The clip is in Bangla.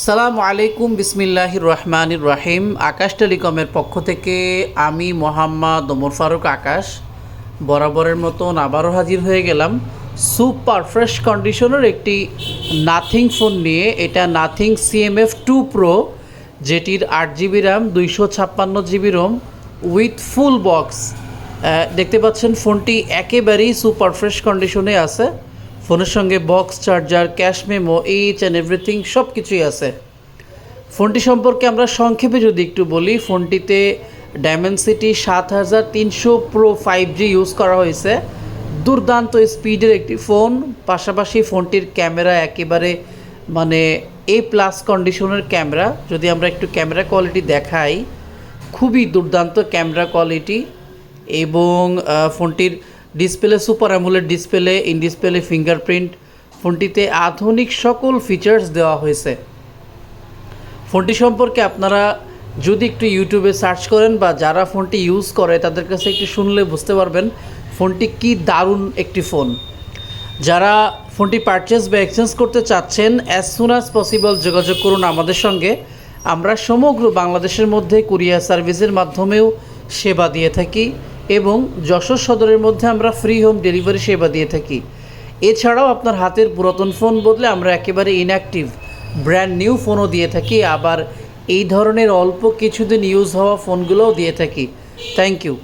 আসসালামু আলাইকুম বিসমিল্লাহির রহমানির রহিম। আকাশ টেলিকমের পক্ষ থেকে আমি মোহাম্মদ ওমর ফারুক আকাশ বরাবরের মতন আবারও হাজির হয়ে গেলাম সুপার ফ্রেশ কন্ডিশনের একটি নাথিং ফোন নিয়ে। এটা নাথিং CMF2 Pro, যেটির 8 GB RAM, 256 GB ROM with full box. দেখতে পাচ্ছেন ফোনটি একেবারেই সুপার ফ্রেশ কন্ডিশনে আছে। ফোনের সঙ্গে box, charger, cash memo, H and everything সব কিছুই আছে। ফোনটি সম্পর্কে আমরা সংক্ষেপে যদি একটু বলি, ফোনটিতে ডায়মেনসিটি 7300 Pro 5G ইউজ করা হয়েছে। দুর্দান্ত স্পিডের একটি ফোন। পাশাপাশি ফোনটির ক্যামেরা একেবারে A+ কন্ডিশনের ক্যামেরা। যদি আমরা একটু ক্যামেরা কোয়ালিটি দেখাই, খুবই দুর্দান্ত ক্যামেরা কোয়ালিটি। এবং ফোনটির display super AMOLED display, in display fingerprint. ফোনটিতে আধুনিক সকল ফিচার্স দেওয়া হয়েছে। ফোনটি সম্পর্কে আপনারা যদি একটু ইউটিউবে সার্চ করেন বা যারা ফোনটি ইউজ করে তাদের কাছে একটু শুনলে বুঝতে পারবেন ফোনটি কি দারুণ একটি ফোন। যারা ফোনটি পারচেস বা এক্সচেঞ্জ করতে চাচ্ছেন, অ্যাজ সুন অ্যাজ পসিবল যোগাযোগ করুন আমাদের সঙ্গে। আমরা সমগ্র বাংলাদেশের মধ্যে কুরিয়ার সার্ভিসের মাধ্যমেও সেবা দিয়ে থাকি এবং যশোর সদরের মধ্যে আমরা ফ্রি হোম ডেলিভারি সেবা দিয়ে থাকি। এছাড়াও আপনার হাতের পুরাতন ফোন বদলে আমরা একেবারে ইনঅ্যাক্টিভ ব্র্যান্ড নিউ ফোনও দিয়ে থাকি, আবার এই ধরনের অল্প কিছুদিন ইউজ হওয়া ফোনগুলোও দিয়ে থাকি। Thank you.